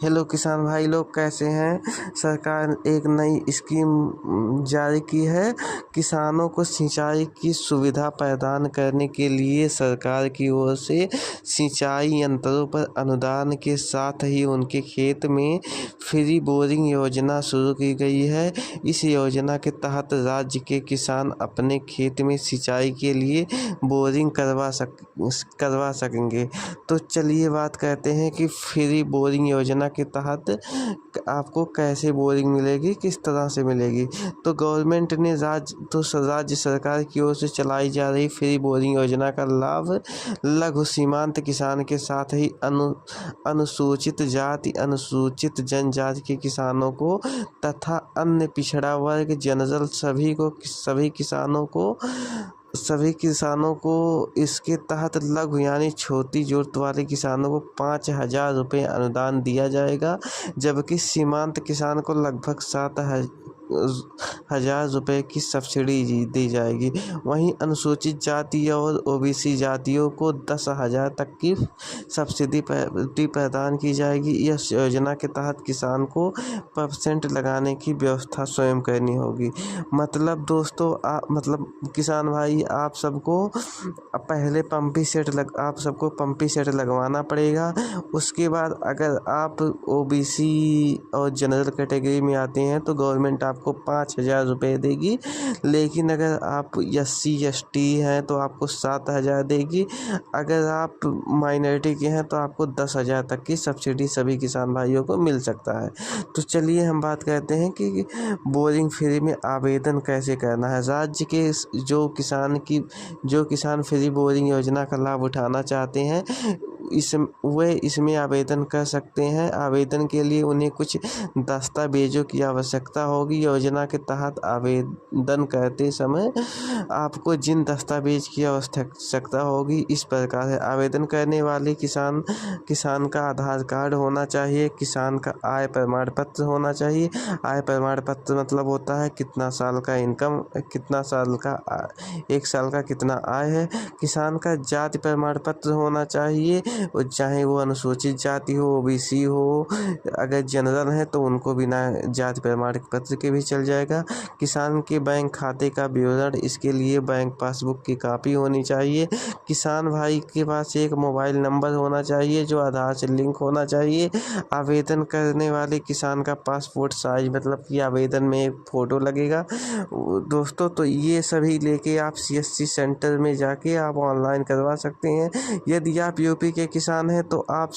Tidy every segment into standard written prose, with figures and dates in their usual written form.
Hello किसान भाई लोग, कैसे हैं। सरकार एक नई स्कीम जारी की है। किसानों को सिंचाई की सुविधा प्रदान करने के लिए सरकार की ओर से सिंचाई यंत्रों पर अनुदान के साथ ही उनके खेत में फ्री बोरिंग योजना शुरू की गई है। इस योजना के तहत राज्य के किसान अपने खेत में सिंचाई के लिए बोरिंग करवा सकेंगे। तो चलिए बात करते हैं कि फ्री बोरिंग योजना के तहत आपको कैसे बोरिंग मिलेगी, किस तरह से मिलेगी। तो गवर्नमेंट ने राज्य सरकार की ओर से चलाई जा रही फ्री बोरिंग योजना का लाभ लघु सीमांत किसान के साथ ही अनुसूचित जाति, अनुसूचित जनजाति के किसानों को तथा अन्य पिछड़ा वर्ग, जनरल सभी किसानों को इसके तहत लघु यानी छोटी जरूरत वाले किसानों को 5,000 रुपये अनुदान दिया जाएगा, जबकि सीमांत किसान को लगभग 7,000 रुपये की सब्सिडी दी जाएगी। वहीं अनुसूचित जाति और ओबीसी जातियों को 10,000 तक की सब्सिडी प्रदान की जाएगी। इस योजना के तहत किसान को परसेंट लगाने की व्यवस्था स्वयं करनी होगी। मतलब दोस्तों, मतलब किसान भाई, आप सबको पहले आप सबको पंपी सेट लगवाना पड़ेगा। उसके बाद अगर आप ओबीसी और जनरल कैटेगरी में आते हैं तो गवर्नमेंट आपको 5,000 रुपये देगी, लेकिन अगर आप SC/ST हैं तो आपको 7,000 देगी। अगर आप माइनॉरिटी के हैं तो आपको 10,000 तक की सब्सिडी सभी किसान भाइयों को मिल सकता है। तो चलिए हम बात करते हैं कि बोरिंग फ्री में आवेदन कैसे करना है। राज्य के जो किसान फ्री बोरिंग योजना का लाभ उठाना चाहते हैं इसमें आवेदन कर सकते हैं। आवेदन के लिए उन्हें कुछ दस्तावेजों की आवश्यकता होगी। योजना के तहत आवेदन करते समय आपको जिन दस्तावेज की आवश्यकता होगी इस प्रकार है। आवेदन करने वाले किसान का आधार कार्ड होना चाहिए, किसान का आय प्रमाण पत्र होना चाहिए। आय प्रमाण पत्र मतलब होता है कितना साल का इनकम, एक साल का कितना आय है। किसान का जाति प्रमाण पत्र होना चाहिए, चाहे वो अनुसूचित जाति हो, ओबीसी हो। अगर जनरल है तो उनको बिना जाति प्रमाण पत्र के भी चल जाएगा। किसान के बैंक खाते का विवरण, इसके लिए बैंक पासबुक की कॉपी होनी चाहिए। किसान भाई के पास एक मोबाइल नंबर होना चाहिए जो आधार से लिंक होना चाहिए। आवेदन करने वाले किसान का पासपोर्ट साइज, मतलब कि आवेदन में एक फ़ोटो लगेगा दोस्तों। तो ये सभी लेके आप CSC सेंटर में जाके आप ऑनलाइन करवा सकते हैं। यदि आप यूपी के किसान हैं तो आप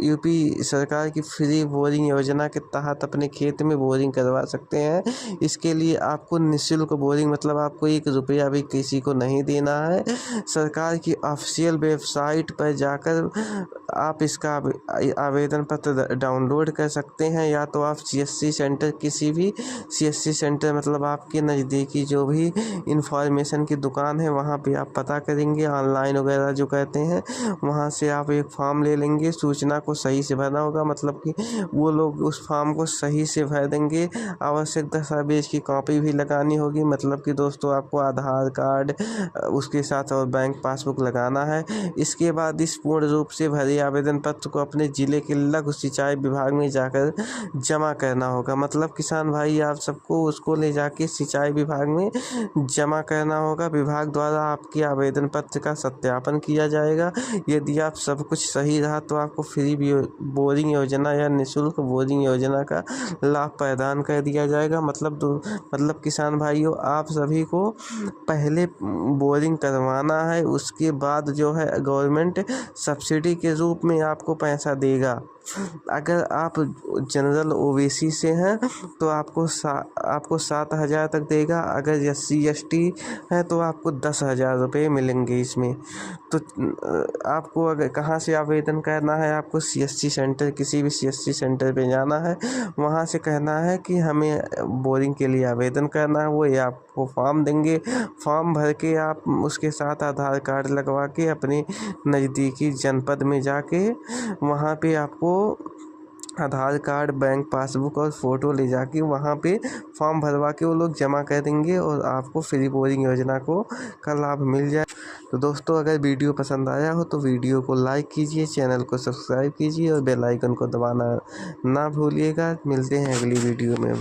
यूपी सरकार की फ्री बोरिंग योजना के तहत अपने खेत में बोरिंग करवा सकते हैं। इसके लिए आपको निःशुल्क बोरिंग, मतलब आपको 1 रुपया भी किसी को नहीं देना है। सरकार की ऑफिशियल वेबसाइट पर जाकर आप इसका आवेदन पत्र डाउनलोड कर सकते हैं, या तो आप CSC सेंटर, किसी भी CSC सेंटर मतलब आपके नज़दीकी जो भी इंफॉर्मेशन की दुकान है वहाँ पे आप पता करेंगे। ऑनलाइन वगैरह जो कहते हैं वहाँ से आप एक फॉर्म ले लेंगे। सूचना को सही से भरना होगा, मतलब कि वो लोग उस फॉर्म को सही से भर देंगे। आवश्यक दस्तावेज की कॉपी भी लगानी होगी, मतलब कि दोस्तों आपको आधार कार्ड, उसके साथ और बैंक पासबुक लगाना है। इसके बाद इस पूर्ण रूप से भरे आवेदन पत्र को अपने ज़िले के लघु सिंचाई विभाग में जाकर जमा करना होगा। मतलब किसान भाई, आप सबको उसको ले जाके सिंचाई विभाग में जमा करना होगा। विभाग द्वारा आपके आवेदन पत्र का सत्यापन किया जाएगा। यदि आप सब कुछ सही रहा तो आपको फ्री बोरिंग योजना या निःशुल्क बोरिंग योजना का लाभ प्रदान कर दिया जाएगा। मतलब किसान भाइयों, आप सभी को पहले बोरिंग करवाना है, उसके बाद जो है गवर्नमेंट सब्सिडी के रूप में आपको पैसा देगा। अगर आप जनरल ओबीसी से हैं तो आपको 7,000 तक देगा। अगर SC/ST है तो आपको 10,000 रुपये मिलेंगे इसमें। तो आपको अगर कहाँ से आवेदन करना है, आपको CSC सेंटर, किसी भी CSC सेंटर पे जाना है। वहाँ से कहना है कि हमें बोरिंग के लिए आवेदन करना है। वो ये आपको फॉर्म देंगे। फॉर्म भर के आप उसके साथ आधार कार्ड लगवा के अपने नज़दीकी जनपद में जाके वहाँ पे आपको आधार कार्ड, बैंक पासबुक और फ़ोटो ले जाके वहाँ पे फॉर्म भरवा के वो लोग जमा कर देंगे और आपको फ्री बोरिंग योजना को का लाभ मिल जाए। तो दोस्तों, अगर वीडियो पसंद आया हो तो वीडियो को लाइक कीजिए, चैनल को सब्सक्राइब कीजिए और बेल आइकन को दबाना ना भूलिएगा। मिलते हैं अगली वीडियो में।